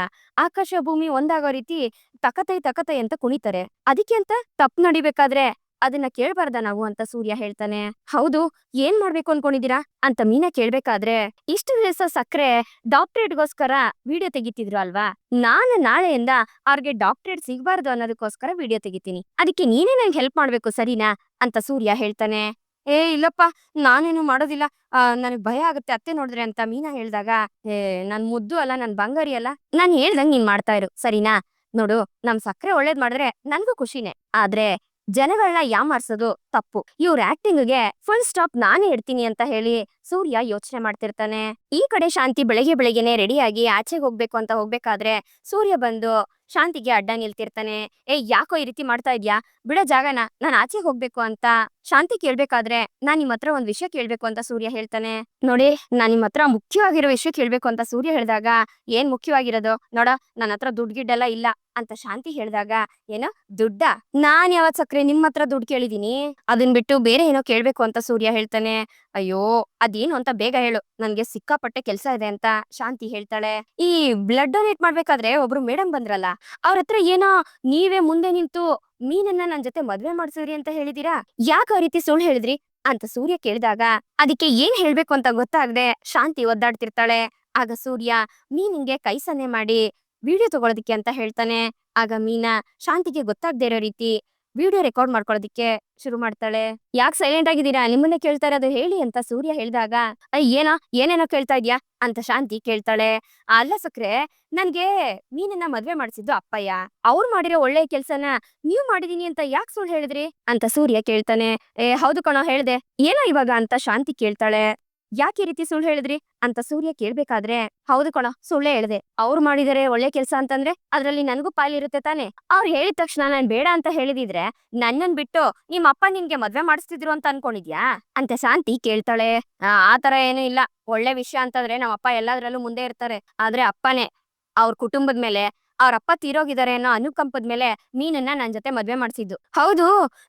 ಆಕಾಶ ಭೂಮಿ ಒಂದಾಗೋ ರೀತಿ ತಕತೈ ಅಂತ ಕುಣಿತಾರೆ, ಅದಕ್ಕೆ ಅಂತ ತಪ್ಪು ನಡಿಬೇಕಾದ್ರೆ ಅದನ್ನ ಕೇಳ್ಬಾರ್ದ ನಾವು ಅಂತ ಸೂರ್ಯ ಹೇಳ್ತಾನೆ. ಹೌದು ಏನ್ ಮಾಡ್ಬೇಕು ಅನ್ಕೊಂಡಿದೀರಾ ಅಂತ ಮೀನಾ ಕೇಳ್ಬೇಕಾದ್ರೆ, ಇಷ್ಟು ದಿವಸ ಸಕ್ರೆ ಡಾಕ್ಟರೇಟ್ಗೋಸ್ಕರ ವಿಡಿಯೋ ತೆಗಿತಿದ್ರು ಅಲ್ವಾ, ನಾನು ನಾಳೆಯಿಂದ ಅವ್ರಿಗೆ ಡಾಕ್ಟರೇಟ್ ಸಿಗ್ಬಾರ್ದು ಅನ್ನೋದಕ್ಕೋಸ್ಕರ ವಿಡಿಯೋ ತೆಗಿತೀನಿ, ಅದಕ್ಕೆ ನೀನೇ ನಂಗೆ ಹೆಲ್ಪ್ ಮಾಡ್ಬೇಕು ಸರಿನಾ ಅಂತ ಸೂರ್ಯ ಹೇಳ್ತಾನೆ. ಇಲ್ಲಪ್ಪ, ನಾನೇನು ಮಾಡೋದಿಲ್ಲ. ನನಗ್ ಭಯ ಆಗುತ್ತೆ ಅತ್ತೆ ನೋಡಿದ್ರೆ ಅಂತ ಮೀನಾ ಹೇಳ್ದಾಗ, ಏ ನನ್ ಮುದ್ದು ಅಲ್ಲ, ನನ್ ಬಂಗಾರಿ ಅಲ್ಲ, ನಾನ್ ಹೇಳ್ದಂಗ್ ನೀನ್ ಮಾಡ್ತಾ ಇರು ಸರಿನಾ? ನೋಡು, ನಮ್ ಸಕ್ರೆ ಒಳ್ಳೇದ್ ಮಾಡಿದ್ರೆ ನನ್ಗೂ ಖುಷಿನೇ. ಆದ್ರೆ ಜನಗಳನ್ನ ಯಾಮಾರ್ಸೋದು ತಪ್ಪು. ಇವ್ರ ಆಕ್ಟಿಂಗ್ಗೆ ಫುಲ್ ಸ್ಟಾಪ್ ನಾನೇ ಇಡ್ತೀನಿ ಅಂತ ಹೇಳಿ ಸೂರ್ಯ ಯೋಚನೆ ಮಾಡ್ತಿರ್ತಾನೆ. ಈ ಕಡೆ ಶಾಂತಿ ಬೆಳಗ್ಗೆ ಬೆಳಗ್ಗೆನೆ ರೆಡಿಯಾಗಿ ಆಚೆಗೆ ಹೋಗ್ಬೇಕು ಅಂತ ಹೋಗ್ಬೇಕಾದ್ರೆ ಸೂರ್ಯ ಬಂದು ಶಾಂತಿಗೆ ಅಡ್ಡ ನಿಲ್ತಿರ್ತಾನೆ. ಯಾಕೋ ಈ ರೀತಿ ಮಾಡ್ತಾ ಇದ್ಯಾ, ಬಿಡ ಜಾಗನ, ನಾನ್ ಆಚೆಗೆ ಹೋಗ್ಬೇಕು ಅಂತ ಶಾಂತಿ ಕೇಳ್ಬೇಕಾದ್ರೆ, ನಾನ್ ನಿಮ್ ಹತ್ರ ಒಂದ್ ವಿಷಯ ಕೇಳ್ಬೇಕು ಅಂತ ಸೂರ್ಯ ಹೇಳ್ತಾನೆ. ನೋಡಿ, ನಾನ್ ನಿಮ್ ಹತ್ರ ಮುಖ್ಯವಾಗಿರೋ ವಿಷಯ ಕೇಳ್ಬೇಕು ಅಂತ ಸೂರ್ಯ ಹೇಳ್ದಾಗ, ಏನ್ ಮುಖ್ಯವಾಗಿರೋದು ನೋಡ, ನನ್ನ ಹತ್ರ ದುಡ್ಡು ಗಿಡ್ಡೆಲ್ಲ ಇಲ್ಲ ಅಂತ ಶಾಂತಿ ಹೇಳ್ದಾಗ, ಏನೋ ದುಡ್ಡ, ನಾನ್ ಯಾವತ್ ಸಕ್ರೆ ನಿಮ್ ಹತ್ರ ದುಡ್ಡು ಕೇಳಿದೀನಿ? ಅದನ್ ಬಿಟ್ಟು ಬೇರೆ ಏನೋ ಕೇಳ್ಬೇಕು ಅಂತ ಸೂರ್ಯ ಹೇಳ್ತಾನೆ. ಅಯ್ಯೋ, ಅದೇನು ಅಂತ ಬೇಗ ಹೇಳು, ನನ್ಗೆ ಸಿಕ್ಕಾಪಟ್ಟೆ ಕೆಲ್ಸ ಇದೆ ಅಂತ ಶಾಂತಿ ಹೇಳ್ತಾಳೆ. ಈ ಬ್ಲಡ್ ಡೊನೇಟ್ ಮಾಡ್ಬೇಕಾದ್ರೆ ಒಬ್ರು ಮೇಡಮ್ ಬಂದ್ರಲ್ಲ, ಅವ್ರ ಹತ್ರ ಏನೋ ನೀವೇ ಮುಂದೆ ನಿಂತು ಮೀನನ್ನ ನನ್ ಜೊತೆ ಮದ್ವೆ ಮಾಡ್ಸಿದ್ರಿ ಅಂತ ಹೇಳಿದೀರಾ, ಯಾಕ ಆ ರೀತಿ ಸುಳ್ಳು ಹೇಳಿದ್ರಿ ಅಂತ ಸೂರ್ಯ ಕೇಳಿದಾಗ, ಅದಕ್ಕೆ ಏನ್ ಹೇಳ್ಬೇಕು ಅಂತ ಗೊತ್ತಾಗದೆ ಶಾಂತಿ ಒದ್ದಾಡ್ತಿರ್ತಾಳೆ. ಆಗ ಸೂರ್ಯ ಮೀನಿಂಗೆ ಕೈ ಸನ್ನೆ ಮಾಡಿ ವಿಡಿಯೋ ತಗೊಳೋದಿಕ್ಕೆ ಅಂತ ಹೇಳ್ತಾನೆ. ಆಗ ಮೀನಾ ಶಾಂತಿಗೆ ಗೊತ್ತಾಗದೆ ಇರೋ ರೀತಿ ವಿಡಿಯೋ ರೆಕಾರ್ಡ್ ಮಾಡ್ಕೊಳ್ಳೋದಿಕ್ಕೆ ಶುರು ಮಾಡ್ತಾಳೆ. ಯಾಕೆ ಸೈಲೆಂಟ್ ಆಗಿದ್ದೀರಾ, ನಿಮ್ಮನ್ನೇ ಕೇಳ್ತಾ ಇರೋದು ಹೇಳಿ ಅಂತ ಸೂರ್ಯ ಹೇಳಿದಾಗ, ಏನೋ ಏನೇನೋ ಕೇಳ್ತಾ ಇದ್ಯಾ ಅಂತ ಶಾಂತಿ ಕೇಳ್ತಾಳೆ. ಅಲ್ಲ ಸಕ್ರೆ, ನನ್ಗೆ ಮೀನನ್ನ ಮದ್ವೆ ಮಾಡ್ಸಿದ್ದು ಅಪ್ಪಯ್ಯ, ಅವ್ರು ಮಾಡಿರೋ ಒಳ್ಳೆ ಕೆಲ್ಸನ ನೀವ್ ಮಾಡಿದೀನಿ ಅಂತ ಯಾಕೆ ಸುಳ್ಳು ಹೇಳಿದ್ರಿ ಅಂತ ಸೂರ್ಯ ಕೇಳ್ತಾನೆ. ಹೌದು ಕಣೋ ಹೇಳ್ದೆ, ಏನೋ ಇವಾಗ ಅಂತ ಶಾಂತಿ ಕೇಳ್ತಾಳೆ. ಯಾಕೆ ಈ ರೀತಿ ಸುಳ್ಳು ಹೇಳಿದ್ರಿ ಅಂತ ಸೂರ್ಯ ಕೇಳ್ಬೇಕಾದ್ರೆ, ಹೌದು ಕಣೋ ಸುಳ್ಳೇ ಹೇಳ್ದೆ, ಅವ್ರು ಮಾಡಿದರೆ ಒಳ್ಳೆ ಕೆಲ್ಸ ಅಂತಂದ್ರೆ ಅದ್ರಲ್ಲಿ ನನ್ಗೂ ಪಾಲಿರುತ್ತೆ ತಾನೆ. ಅವ್ರು ಹೇಳಿದ ತಕ್ಷಣ ನಾನ್ ಬೇಡ ಅಂತ ಹೇಳಿದಿದ್ರೆ ನನ್ನನ್ ಬಿಟ್ಟು ನಿಮ್ ಅಪ್ಪ ನಿನ್ಗೆ ಮದ್ವೆ ಮಾಡಿಸ್ತಿದ್ರು ಅಂತ ಅನ್ಕೊಂಡಿದ್ಯಾ ಅಂತ ಶಾಂತಿ ಕೇಳ್ತಾಳೆ. ಆ ತರ ಏನೂ ಇಲ್ಲ, ಒಳ್ಳೆ ವಿಷಯ ಅಂತಂದ್ರೆ ನಮ್ಮ ಅಪ್ಪ ಎಲ್ಲಾದ್ರಲ್ಲೂ ಮುಂದೆ ಇರ್ತಾರೆ. ಆದ್ರೆ ಅಪ್ಪನೇ ಅವ್ರ ಕುಟುಂಬದ ಮೇಲೆ, ಅವ್ರ ಅಪ್ಪ ತೀರೋಗಿದ್ದಾರೆ ಅನ್ನೋ ಅನುಕಂಪದ ಮೇಲೆ ಮೀನನ್ನ ನನ್ ಜೊತೆ ಮದ್ವೆ ಮಾಡ್ಸಿದ್ದು. ಹೌದು,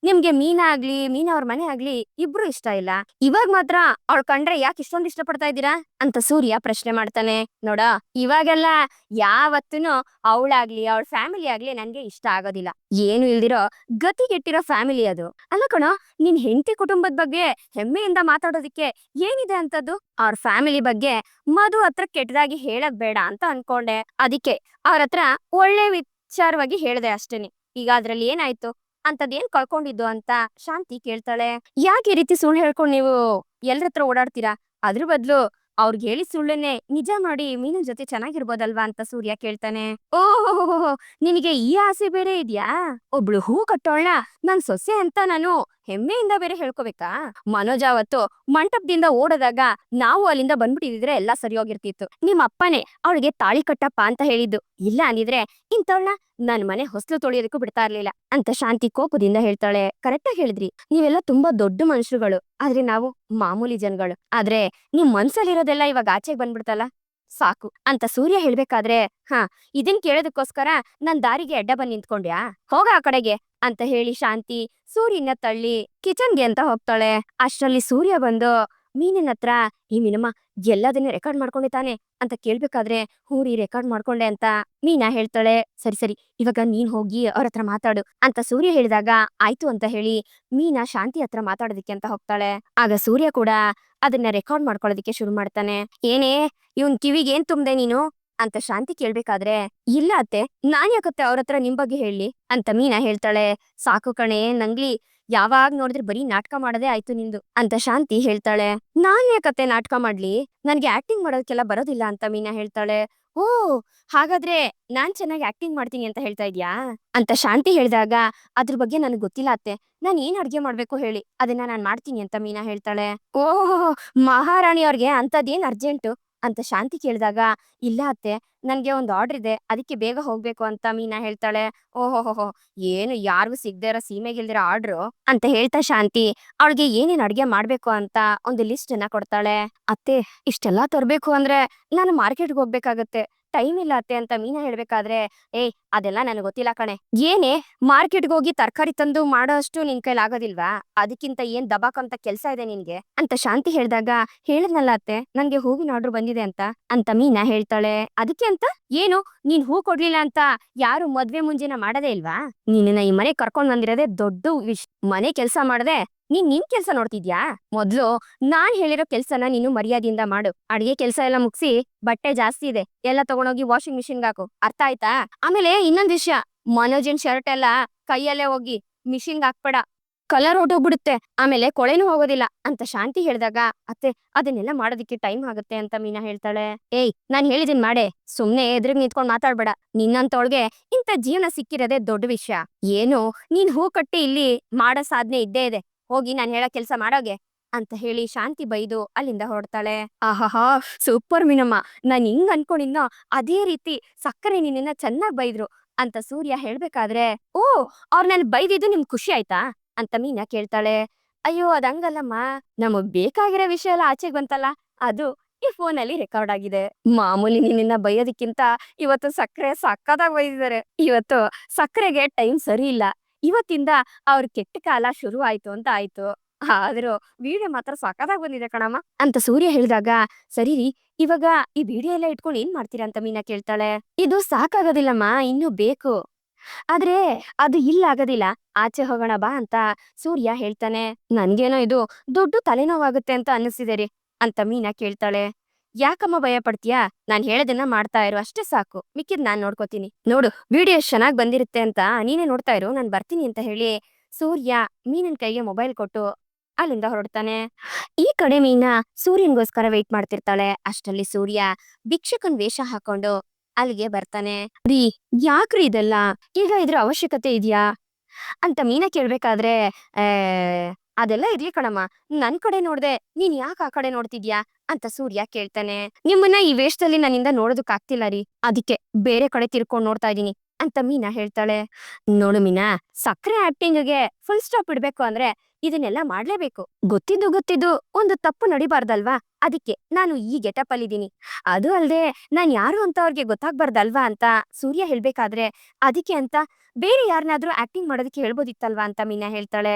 ನಿಮ್ಗೆ ಮೀನಾ ಆಗ್ಲಿ, ಮೀನಾ ಅವ್ರ ಮನೆ ಆಗ್ಲಿ ಇಬ್ರು ಇಷ್ಟ ಇಲ್ಲ, ಇವಾಗ ಮಾತ್ರ ಅವಳ ಕಂಡ್ರೆ ಯಾಕೆ ಇಷ್ಟೊಂದು ಇಷ್ಟ ಪಡ್ತಾ ಇದ್ದೀರಾ ಅಂತ ಸೂರ್ಯ ಪ್ರಶ್ನೆ ಮಾಡ್ತಾನೆ. ನೋಡ, ಇವಾಗೆಲ್ಲ ಯಾವತ್ತೂನು ಅವಳಾಗ್ಲಿ ಅವಳ ಫ್ಯಾಮಿಲಿ ಆಗ್ಲಿ ನನ್ಗೆ ಇಷ್ಟ ಆಗೋದಿಲ್ಲ. ಏನು ಇಲ್ದಿರೋ ಗತಿಗೆಟ್ಟಿರೋ ಫ್ಯಾಮಿಲಿ ಅದು. ಅಲ್ಲ ಕಣೋ, ನಿನ್ ಹೆಂಡತಿ ಕುಟುಂಬದ ಬಗ್ಗೆ ಹೆಮ್ಮೆಯಿಂದ ಮಾತಾಡೋದಿಕ್ಕೆ ಏನಿದೆ ಅಂತದ್ದು? ಅವ್ರ ಫ್ಯಾಮಿಲಿ ಬಗ್ಗೆ ಮಧು ಹತ್ರ ಕೆಟ್ಟದಾಗಿ ಹೇಳದ್ ಬೇಡ ಅಂತ ಅನ್ಕೊಂಡೆ, ಅದಕ್ಕೆ ಅವ್ರ ಹತ್ರ ಒಳ್ಳೆ ವಿಚಾರವಾಗಿ ಹೇಳ್ದೆ ಅಷ್ಟೇನೆ. ಈಗ ಅದ್ರಲ್ಲಿ ಏನಾಯ್ತು, ಅಂತದೇನ್ ಕಳ್ಕೊಂಡಿದ್ದು ಅಂತ ಶಾಂತಿ ಕೇಳ್ತಾಳೆ. ಯಾಕೆ ಈ ರೀತಿ ಸುಳ್ಳು ಹೇಳ್ಕೊಂಡು ನೀವು ಎಲ್ರ ಹತ್ರ ಓಡಾಡ್ತೀರಾ? ಅದ್ರ ಬದ್ಲು ಅವ್ರಿಗೆ ಹೇಳಿ ಸುಳ್ಳನ್ನೇ ನಿಜ ಮಾಡಿ ಮೀನಿನ ಜೊತೆ ಚೆನ್ನಾಗಿರ್ಬೋದಲ್ವಾ ಅಂತ ಸೂರ್ಯ ಕೇಳ್ತಾನೆ. ಓಹೋ, ನಿನಗೆ ಈ ಆಸೆ ಬೇರೆ ಇದ್ಯಾ? ಒಬ್ಳು ಹೂ ಕಟ್ಟೋಳ್ನ ನನ್ ಸೊಸೆ ಅಂತ ನಾನು ಹೆಮ್ಮೆಯಿಂದ ಬೇರೆ ಹೇಳ್ಕೋಬೇಕಾ? ಮನೋಜ್ ಅವತ್ತು ಮಂಟಪದಿಂದ ಓಡೋದಾಗ ನಾವು ಅಲ್ಲಿಂದ ಬಂದ್ಬಿಟ್ಟಿದ್ರೆ ಎಲ್ಲ ಸರಿ ಹೋಗಿರ್ತಿತ್ತು. ನಿಮ್ ಅಪ್ಪನೇ ಅವಳಿಗೆ ತಾಳಿ ಕಟ್ಟಪ್ಪ ಅಂತ ಹೇಳಿದ್ದು, ಇಲ್ಲ ಅಂದಿದ್ರೆ ಇಂಥವ್ಳನ್ನ ನನ್ ಮನೆ ಹೊಸ್ಲು ತೊಳಿಯೋದಕ್ಕೂ ಬಿಡ್ತಾ ಇರ್ಲಿಲ್ಲ ಅಂತ ಶಾಂತಿ ಕೋಪದಿಂದ ಹೇಳ್ತಾಳೆ. ಕರೆಕ್ಟಾಗಿ ಹೇಳಿದ್ರಿ, ನೀವೆಲ್ಲ ತುಂಬಾ ದೊಡ್ಡ ಮನುಷ್ಯರುಗಳು, ಆದ್ರೆ ನಾವು ಮಾಮೂಲಿ ಜನಗಳು. ಆದ್ರೆ ನಿಮ್ ಮನ್ಸಲ್ಲಿರೋದೆಲ್ಲ ಇವಾಗ ಆಚೆಗೆ ಬಂದ್ಬಿಡ್ತಲ್ಲ, ಸಾಕು ಅಂತ ಸೂರ್ಯ ಹೇಳ್ಬೇಕಾದ್ರೆ, ಇದನ್ ಕೇಳೋದಕ್ಕೋಸ್ಕರ ನನ್ ದಾರಿಗೆ ಅಡ್ಡ ಬಂದ್ ನಿಂತ್ಕೊಂಡ್ಯಾ, ಹೋಗ ಆ ಕಡೆಗೆ ಅಂತ ಹೇಳಿ ಶಾಂತಿ ಸೂರ್ಯನ ತಳ್ಳಿ ಕಿಚನ್ಗೆ ಅಂತ ಹೋಗ್ತಾಳೆ. ಅಷ್ಟರಲ್ಲಿ ಸೂರ್ಯ ಬಂದು ಮೀನಿನ ಹತ್ರ, ಈ ಮೀನಮ್ಮ ಎಲ್ಲದನ್ನ ರೆಕಾರ್ಡ್ ಮಾಡ್ಕೊಂಡೆ ತಾನೆ ಅಂತ ಕೇಳ್ಬೇಕಾದ್ರೆ, ಹೂರಿ ರೆಕಾರ್ಡ್ ಮಾಡ್ಕೊಂಡೆ ಅಂತ ಮೀನಾ ಹೇಳ್ತಾಳೆ. ಸರಿ ಸರಿ, ಇವಾಗ ನೀನ್ ಹೋಗಿ ಅವ್ರ ಹತ್ರ ಮಾತಾಡು ಅಂತ ಸೂರ್ಯ ಹೇಳಿದಾಗ, ಆಯ್ತು ಅಂತ ಹೇಳಿ ಮೀನಾ ಶಾಂತಿ ಹತ್ರ ಮಾತಾಡೋದಿಕ್ಕೆ ಅಂತ ಹೋಗ್ತಾಳೆ. ಆಗ ಸೂರ್ಯ ಕೂಡ ಅದನ್ನ ರೆಕಾರ್ಡ್ ಮಾಡ್ಕೊಳ್ಳೋದಿಕ್ಕೆ ಶುರು ಮಾಡ್ತಾನೆ. ಏನೇ, ಇವನ್ ಕಿವಿಗೆ ಏನ್ ತುಂಬ್ದೆ ನೀನು ಅಂತ ಶಾಂತಿ ಕೇಳ್ಬೇಕಾದ್ರೆ, ಇಲ್ಲ ಅತ್ತೆ, ನಾನ್ ಯಾಕತ್ತೆ ಅವ್ರ ಹತ್ರ ನಿಮ್ ಬಗ್ಗೆ ಹೇಳಿ ಅಂತ ಮೀನಾ ಹೇಳ್ತಾಳೆ. ಸಾಕು ಕಣೆ ನಂಗ್ಲಿ, ಯಾವಾಗ ನೋಡಿದ್ರೆ ಬರೀ ನಾಟಕ ಮಾಡೋದೇ ಆಯ್ತು ನಿಂದು ಅಂತ ಶಾಂತಿ ಹೇಳ್ತಾಳೆ. ನಾನ್ ಯಾಕತ್ತೆ ನಾಟಕ ಮಾಡ್ಲಿ, ನನ್ಗೆ ಆಕ್ಟಿಂಗ್ ಮಾಡೋದಕ್ಕೆಲ್ಲ ಬರೋದಿಲ್ಲ ಅಂತ ಮೀನಾ ಹೇಳ್ತಾಳೆ. ಓ, ಹಾಗಾದ್ರೆ ನಾನ್ ಚೆನ್ನಾಗಿ ಆಕ್ಟಿಂಗ್ ಮಾಡ್ತೀನಿ ಅಂತ ಹೇಳ್ತಾ ಇದ್ಯಾ ಅಂತ ಶಾಂತಿ ಹೇಳಿದಾಗ, ಅದ್ರ ಬಗ್ಗೆ ನನಗ್ ಗೊತ್ತಿಲ್ಲ ಅತ್ತೆ, ನಾನ್ ಏನ್ ಅಡ್ಗೆ ಮಾಡ್ಬೇಕು ಹೇಳಿ, ಅದನ್ನ ನಾನ್ ಮಾಡ್ತೀನಿ ಅಂತ ಮೀನಾ ಹೇಳ್ತಾಳೆ. ಓಹೋ, ಮಹಾರಾಣಿ ಅವ್ರಿಗೆ ಅಂತದೇನ್ ಅರ್ಜೆಂಟು ಅಂತ ಶಾಂತಿ ಕೇಳಿದಾಗ, ಇಲ್ಲ ಅತ್ತೆ, ನನ್ಗೆ ಒಂದು ಆರ್ಡರ್ ಇದೆ, ಅದಕ್ಕೆ ಬೇಗ ಹೋಗ್ಬೇಕು ಅಂತ ಮೀನಾ ಹೇಳ್ತಾಳೆ. ಓಹೋಹೋಹೋ, ಏನು ಯಾರಿಗೂ ಸಿಗದೆ ಇರೋ ಸೀಮೆಗಿಲ್ದಿರೋ ಆರ್ಡ್ರು ಅಂತ ಹೇಳ್ತಾ ಶಾಂತಿ ಅವಳಿಗೆ ಏನೇನ್ ಅಡ್ಗೆ ಮಾಡ್ಬೇಕು ಅಂತ ಒಂದು ಲಿಸ್ಟ್ ಅನ್ನ ಕೊಡ್ತಾಳೆ. ಅತ್ತೆ, ಇಷ್ಟೆಲ್ಲಾ ತರ್ಬೇಕು ಅಂದ್ರೆ ನಾನು ಮಾರ್ಕೆಟ್ಗೆ ಹೋಗ್ಬೇಕಾಗತ್ತೆ, ಟೈಮ್ ಇಲ್ಲ ಅತ್ತೆ ಅಂತ ಮೀನಾ ಹೇಳ್ಬೇಕಾದ್ರೆ, ಅದೆಲ್ಲ ನನಗೆ ಗೊತ್ತಿಲ್ಲ ಕಣೆ, ಏನೇ ಮಾರ್ಕೆಟ್ಗೆ ಹೋಗಿ ತರಕಾರಿ ತಂದು ಮಾಡೋ ಅಷ್ಟು ನಿನ್ ಕೈಲಿ ಆಗೋದಿಲ್ವಾ, ಅದಕ್ಕಿಂತ ಏನ್ ದಬಾಕ್ ಅಂತ ಕೆಲ್ಸ ಇದೆ ನಿನ್ಗೆ ಅಂತ ಶಾಂತಿ ಹೇಳಿದಾಗ, ಹೇಳಿದ್ನಲ್ಲ ಅತ್ತೆ, ನಂಗೆ ಹೂವಿನ ಆರ್ಡರ್ ಬಂದಿದೆ ಅಂತ ಮೀನಾ ಹೇಳ್ತಾಳೆ. ಅದಕ್ಕೆ ಅಂತ ಏನು, ನೀನ್ ಹೂ ಕೊಡ್ಲಿಲ್ಲ ಅಂತ ಯಾರು ಮದ್ವೆ ಮುಂಜಿನ ಮಾಡದೇ ಇಲ್ವಾ? ನಿನ್ನ ಈ ಮನೆ ಕರ್ಕೊಂಡ್ ಬಂದಿರೋದೇ ದೊಡ್ಡ ಮನೆ ಕೆಲ್ಸ ಮಾಡದೆ ನೀನ್ ನಿನ್ ಕೆಲ್ಸ ನೋಡ್ತಿದ್ಯಾ? ಮೊದ್ಲು ನಾನ್ ಹೇಳಿರೋ ಕೆಲ್ಸನ ನೀನು ಮರ್ಯಾದೆಯಿಂದ ಮಾಡು. ಅಡಿಗೆ ಕೆಲ್ಸ ಎಲ್ಲ ಮುಗಿಸಿ, ಬಟ್ಟೆ ಜಾಸ್ತಿ ಇದೆ, ಎಲ್ಲ ತಗೊಂಡೋಗಿ ವಾಷಿಂಗ್ ಮಿಷಿನ್ಗೆ ಹಾಕು, ಅರ್ಥ ಆಯ್ತಾ? ಆಮೇಲೆ ಇನ್ನೊಂದ್ ವಿಷಯ, ಮನೋಜನ್ ಶರ್ಟ್ ಎಲ್ಲ ಕೈಯಲ್ಲೇ ಹೋಗಿ ಮಿಷಿನ್ಗೆ ಹಾಕ್ಬೇಡ, ಕಲರ್ ಹೊರ್ಟೋಗ್ಬಿಡುತ್ತೆ. ಆಮೇಲೆ ಕೊಳೆನೂ ಹೋಗೋದಿಲ್ಲ ಅಂತ ಶಾಂತಿ ಹೇಳ್ದಾಗ, ಅತ್ತೆ ಅದನ್ನೆಲ್ಲ ಮಾಡೋದಕ್ಕೆ ಟೈಮ್ ಆಗುತ್ತೆ ಅಂತ ಮೀನಾ ಹೇಳ್ತಾಳೆ. ಏಯ್ ನಾನ್ ಹೇಳಿದೀನ್ ಮಾಡೆ, ಸುಮ್ನೆ ಎದುರಿಗೆ ನಿಂತ್ಕೊಂಡ್ ಮಾತಾಡ್ಬೇಡ. ನಿನ್ನಂತೋಳ್ಗೆ ಇಂಥ ಜೀವನ ಸಿಕ್ಕಿರೋದೇ ದೊಡ್ಡ ವಿಷಯ. ಏನು ನೀನ್ ಹೂ ಕಟ್ಟಿ ಇಲ್ಲಿ ಮಾಡೋ ಸಾಧ್ನೆ ಇದ್ದೇ ಇದೆ. ಹೋಗಿ ನಾನ್ ಹೇಳೋ ಕೆಲ್ಸ ಮಾಡೋಗೆ ಅಂತ ಹೇಳಿ ಶಾಂತಿ ಬೈದು ಅಲ್ಲಿಂದ ಹೊರಡ್ತಾಳೆ. ಆಹಾಹಾ ಸೂಪರ್ ಮೀನಮ್ಮ, ನಾನ್ ಹಿಂಗ್ ಅನ್ಕೊಂಡಿದ್ನೋ ಅದೇ ರೀತಿ ಸಕ್ಕರೆ ನಿನ್ನ ಚೆನ್ನಾಗ್ ಬೈದ್ರು ಅಂತ ಸೂರ್ಯ ಹೇಳ್ಬೇಕಾದ್ರೆ, ಓ ಅವ್ರ ನನ್ ಬೈದಿದ್ದು ನಿಮ್ಗ್ ಖುಷಿ ಆಯ್ತಾ ಅಂತ ಮೀನಾ ಕೇಳ್ತಾಳೆ. ಅಯ್ಯೋ ಅದಂಗಲ್ಲಮ್ಮ, ನಮಗ್ ಬೇಕಾಗಿರೋ ವಿಷಯ ಎಲ್ಲ ಆಚೆಗ್ ಬಂತಲ್ಲ, ಅದು ಈ ಫೋನಲ್ಲಿ ರೆಕಾರ್ಡ್ ಆಗಿದೆ. ಮಾಮೂಲಿ ನಿನ್ನ ಬೈಯೋದಕ್ಕಿಂತ ಇವತ್ತು ಸಕ್ಕರೆ ಸಕ್ಕತ್ತಾಗ್ ಬೈದಿದ್ದಾರೆ. ಇವತ್ತು ಸಕ್ಕರೆಗೆ ಟೈಮ್ ಸರಿ ಇಲ್ಲ. ಇವತ್ತಿಂದ ಅವ್ರ ಕೆಟ್ಟ ಕಾಲ ಶುರು ಆಯ್ತು ಅಂತ ಆಯ್ತು. ಆದ್ರೂ ವಿಡಿಯೋ ಮಾತ್ರ ಸಕ್ಕತ್ತಾಗ್ ಬಂದಿದೆ ಕಣಮ್ಮ ಅಂತ ಸೂರ್ಯ ಹೇಳಿದಾಗ, ಸರಿ ರೀ, ಇವಾಗ ಈ ವಿಡಿಯೋ ಎಲ್ಲ ಇಟ್ಕೊಂಡು ಏನ್ ಮಾಡ್ತೀರಾ ಅಂತ ಮೀನಾ ಕೇಳ್ತಾಳೆ. ಇದು ಸಾಕಾಗೋದಿಲ್ಲಮ್ಮ, ಇನ್ನೂ ಬೇಕು. ಆದ್ರೆ ಅದು ಇಲ್ಲ ಆಗೋದಿಲ್ಲ, ಆಚೆ ಹೋಗೋಣ ಬಾ ಅಂತ ಸೂರ್ಯ ಹೇಳ್ತಾನೆ. ನನ್ಗೇನೋ ಇದು ದೊಡ್ಡ ತಲೆನೋವಾಗುತ್ತೆ ಅಂತ ಅನ್ನಿಸ್ತಿದೆ ರೀ ಅಂತ ಮೀನಾ ಕೇಳ್ತಾಳೆ. ಯಾಕಮ್ಮ ಭಯ ಪಡ್ತೀಯಾ? ನಾನ್ ಹೇಳೋದನ್ನ ಮಾಡ್ತಾ ಇರು ಅಷ್ಟೇ ಸಾಕು, ಮಿಕ್ಕಿದ್ ನಾನ್ ನೋಡ್ಕೋತೀನಿ. ನೋಡು ವಿಡಿಯೋ ಎಷ್ಟ್ ಚೆನ್ನಾಗ್ ಬಂದಿರುತ್ತೆ ಅಂತ ನೀನೇ ನೋಡ್ತಾ ಇರು, ನಾನ್ ಬರ್ತೀನಿ ಅಂತ ಹೇಳಿ ಸೂರ್ಯ ಮೀನನ್ ಕೈಗೆ ಮೊಬೈಲ್ ಕೊಟ್ಟು ಅಲ್ಲಿಂದ ಹೊರಡ್ತಾನೆ. ಈ ಕಡೆ ಮೀನಾ ಸೂರ್ಯನ್ಗೋಸ್ಕರ ವೆಯ್ಟ್ ಮಾಡ್ತಿರ್ತಾಳೆ. ಅಷ್ಟರಲ್ಲಿ ಸೂರ್ಯ ಭಿಕ್ಷಕನ್ ವೇಷ ಹಾಕೊಂಡು ಅಲ್ಲಿಗೆ ಬರ್ತಾನೆ. ರೀ ಯಾಕ್ರಿ ಇದೆಲ್ಲ, ಈಗ ಇದ್ರ ಅವಶ್ಯಕತೆ ಇದ್ಯಾ ಅಂತ ಮೀನಾ ಕೇಳ್ಬೇಕಾದ್ರೆ, ಆ ಅದೆಲ್ಲ ಇರ್ಲಿ ಕಣಮ್ಮ, ನನ್ ಕಡೆ ನೋಡ್ದೆ ನೀನ್ ಯಾಕೆ ಆ ಕಡೆ ನೋಡ್ತಿದ್ಯಾ ಅಂತ ಸೂರ್ಯ ಕೇಳ್ತಾನೆ. ನಿಮ್ಮನ್ನ ಈ ವೇಷದಲ್ಲಿ ನನ್ನಿಂದ ನೋಡೋದಕ್ ಆಗ್ತಿಲ್ಲ ರೀ, ಅದಕ್ಕೆ ಬೇರೆ ಕಡೆ ತಿರ್ಕೊಂಡ್ ನೋಡ್ತಾ ಇದೀನಿ ಅಂತ ಮೀನಾ ಹೇಳ್ತಾಳೆ. ನೋಡು ಮೀನಾ, ಸಕ್ಕರೆ ಆಕ್ಟಿಂಗ್ಗೆ ಫುಲ್ ಸ್ಟಾಪ್ ಇಡ್ಬೇಕು ಅಂದ್ರೆ ಇದನ್ನೆಲ್ಲ ಮಾಡ್ಲೇಬೇಕು. ಗೊತ್ತಿದ್ದು ಒಂದು ತಪ್ಪು ನಡಿಬಾರ್ದಲ್ವಾ, ಅದಕ್ಕೆ ನಾನು ಈ ಗೆಟಪ್ ಅಲ್ಲಿದ್ದೀನಿ. ಅದು ಅಲ್ದೆ ನಾನ್ ಯಾರು ಅಂತ ಅವ್ರಿಗೆ ಗೊತ್ತಾಗ್ಬಾರ್ದಲ್ವಾ ಅಂತ ಸೂರ್ಯ ಹೇಳ್ಬೇಕಾದ್ರೆ, ಅದಕ್ಕೆ ಅಂತ ಬೇರೆ ಯಾರನ್ನಾದ್ರೂ ಆಕ್ಟಿಂಗ್ ಮಾಡೋದಕ್ಕೆ ಹೇಳ್ಬೋದಿತ್ತಲ್ವಾ ಅಂತ ಮೀನಾ ಹೇಳ್ತಾಳೆ.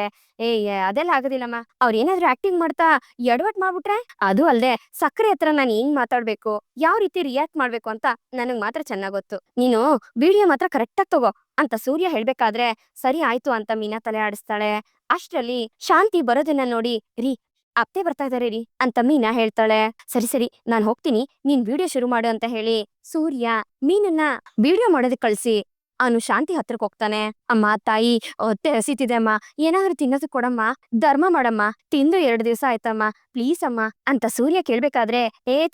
ಅದೆಲ್ಲ ಆಗೋದಿಲ್ಲಮ್ಮ, ಅವ್ರ ಏನಾದ್ರೂ ಆಕ್ಟಿಂಗ್ ಮಾಡ್ತಾ ಎಡವಟ್ ಮಾಡ್ಬಿಟ್ರೆ, ಅದು ಅಲ್ದೆ ಸಕ್ಕರೆ ಹತ್ರ ನಾನು ಹೆಂಗ್ ಮಾತಾಡ್ಬೇಕು, ಯಾವ ರೀತಿ ರಿಯಾಕ್ಟ್ ಮಾಡ್ಬೇಕು ಅಂತ ನನಗ್ ಮಾತ್ರ ಚೆನ್ನಾಗ್ ಗೊತ್ತು. ನೀನು ವಿಡಿಯೋ ಮಾತ್ರ ಕರೆಕ್ಟಾಗಿ ತಗೋ ಅಂತ ಸೂರ್ಯ ಹೇಳ್ಬೇಕಾದ್ರೆ, ಸರಿ ಆಯ್ತು ಅಂತ ಮೀನಾ ತಲೆ ಆಡಿಸ್ತಾಳೆ. ಅಷ್ಟ್ರಲ್ಲಿ ಶಾಂತಿ ಬರೋದನ್ನ ನೋಡಿ, ರೀ ಅತ್ತೆ ಬರ್ತಾ ಇದಾರೆ ರೀ ಅಂತ ಮೀನಾ ಹೇಳ್ತಾಳೆ. ಸರಿ ಸರಿ ನಾನ್ ಹೋಗ್ತೀನಿ, ನೀನ್ ವಿಡಿಯೋ ಶುರು ಮಾಡು ಅಂತ ಹೇಳಿ ಸೂರ್ಯ ಮೀನನ್ನ ವಿಡಿಯೋ ಮಾಡೋದಕ್ ಕಳ್ಸಿ ಅವನು ಶಾಂತಿ ಹತ್ರಕ್ ಹೋಗ್ತಾನೆ. ಅಮ್ಮ ತಾಯಿ, ಹೊಟ್ಟೆ ಹಸಿತಿದೆ ಅಮ್ಮ, ಏನಾದ್ರೂ ತಿನ್ನೋದಕ್ ಕೊಡಮ್ಮ, ಧರ್ಮ ಮಾಡಮ್ಮ, ತಿಂದು 2 ದಿವಸ ಆಯ್ತಮ್ಮ, ಪ್ಲೀಸ್ ಅಮ್ಮ ಅಂತ ಸೂರ್ಯ ಕೇಳ್ಬೇಕಾದ್ರೆ,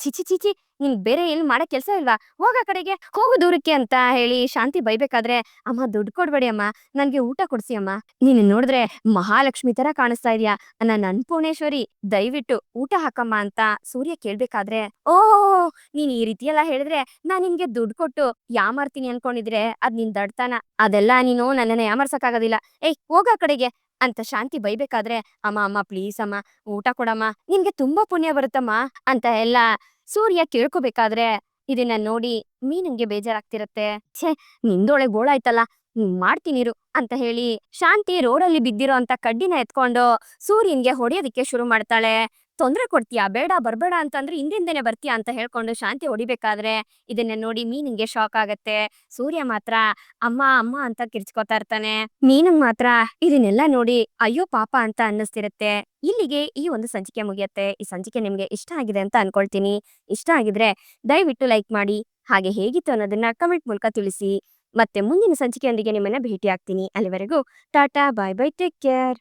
ಚಿಚಿ ಚಿಚಿ, ನಿನ್ ಬೇರೆ ಎಲ್ಲಿ ಮಾಡಕ್ ಕೆಲ್ಸ ಇಲ್ವಾ, ಹೋಗ ಕಡೆಗೆ, ಹೋಗು ದೂರಕ್ಕೆ ಅಂತ ಹೇಳಿ ಶಾಂತಿ ಬೈಬೇಕಾದ್ರೆ, ಅಮ್ಮ ದುಡ್ಡು ಕೊಡ್ಬೇಡಿ ಅಮ್ಮ, ನನ್ಗೆ ಊಟ ಕೊಡ್ಸಿ ಅಮ್ಮ, ನೀನ್ ನೋಡಿದ್ರೆ ಮಹಾಲಕ್ಷ್ಮಿ ತರ ಕಾಣಿಸ್ತಾ ಇದೀಯಾ, ನನ್ನ ಅನ್ನಪೂರ್ಣೇಶ್ವರಿ, ದಯವಿಟ್ಟು ಊಟ ಹಾಕಮ್ಮ ಅಂತ ಸೂರ್ಯ ಕೇಳ್ಬೇಕಾದ್ರೆ, ಓಹ್ ನೀನ್ ಈ ರೀತಿ ಎಲ್ಲ ಹೇಳಿದ್ರೆ ನಾನ್ ನಿನ್ಗೆ ದುಡ್ಡು ಕೊಟ್ಟು ಯಾಮಾರ್ತೀನಿ ಅನ್ಕೊಂಡಿದ್ರೆ ಅದ್ ನಿನ್ ದಡ್ತನ, ಅದೆಲ್ಲ ನೀನು ನನ್ನನ್ನ ಯಾಮರ್ಸಕ್ಕಾಗೋದಿಲ್ಲ, ಹೋಗ ಕಡೆಗೆ ಅಂತ ಶಾಂತಿ ಬೈಬೇಕಾದ್ರೆ, ಅಮ್ಮ ಅಮ್ಮ ಪ್ಲೀಸ್ ಅಮ್ಮ, ಊಟ ಕೊಡಮ್ಮ, ನಿನ್ಗೆ ತುಂಬಾ ಪುಣ್ಯ ಬರುತ್ತಮ್ಮ ಅಂತ ಎಲ್ಲ ಸೂರ್ಯ ಕೇಳ್ಕೊಬೇಕಾದ್ರೆ, ಇದನ್ನ ನೋಡಿ ಮೀನನ್ಗೆ ಬೇಜಾರಾಗ್ತಿರತ್ತೆ. ಛೇ ನಿಂದೊಳೆ ಗೋಳಾಯ್ತಲ್ಲ, ಮಾಡ್ತೀನಿರು ಅಂತ ಹೇಳಿ ಶಾಂತಿ ರೋಡಲ್ಲಿ ಬಿದ್ದಿರೋ ಅಂತ ಕಡ್ಡಿನ ಎತ್ಕೊಂಡು ಸೂರ್ಯನ್ಗೆ ಹೊಡೆಯೋದಿಕ್ಕೆ ಶುರು ಮಾಡ್ತಾಳೆ. ತೊಂದ್ರೆ ಕೊಡ್ತೀಯಾ, ಬೇಡ ಬರ್ಬೇಡ ಅಂತಂದ್ರೆ ಹಿಂದಿಂದೇನೆ ಬರ್ತೀಯಾ ಅಂತ ಹೇಳ್ಕೊಂಡು ಶಾಂತಿ ಹೊಡಿಬೇಕಾದ್ರೆ, ಇದನ್ನ ನೋಡಿ ಮೀನಿಂಗೆ ಶಾಕ್ ಆಗತ್ತೆ. ಸೂರ್ಯ ಮಾತ್ರ ಅಮ್ಮ ಅಮ್ಮ ಅಂತ ಕಿರ್ಚ್ಕೊತಾ ಇರ್ತಾನೆ. ಮೀನಿಂಗ್ ಮಾತ್ರ ಇದನ್ನೆಲ್ಲ ನೋಡಿ ಅಯ್ಯೋ ಪಾಪ ಅಂತ ಅನ್ನಿಸ್ತಿರತ್ತೆ. ಇಲ್ಲಿಗೆ ಈ ಒಂದು ಸಂಚಿಕೆ ಮುಗಿಯತ್ತೆ. ಈ ಸಂಚಿಕೆ ನಿಮ್ಗೆ ಇಷ್ಟ ಆಗಿದೆ ಅಂತ ಅನ್ಕೊಳ್ತೀನಿ. ಇಷ್ಟ ಆಗಿದ್ರೆ ದಯವಿಟ್ಟು ಲೈಕ್ ಮಾಡಿ, ಹಾಗೆ ಹೇಗಿತ್ತು ಅನ್ನೋದನ್ನ ಕಮೆಂಟ್ ಮೂಲಕ ತಿಳಿಸಿ. ಮತ್ತೆ ಮುಂದಿನ ಸಂಚಿಕೆಯೊಂದಿಗೆ ನಿಮ್ಮನ್ನ ಭೇಟಿ ಆಗ್ತೀನಿ. ಅಲ್ಲಿವರೆಗೂ tata, bye bye, take care.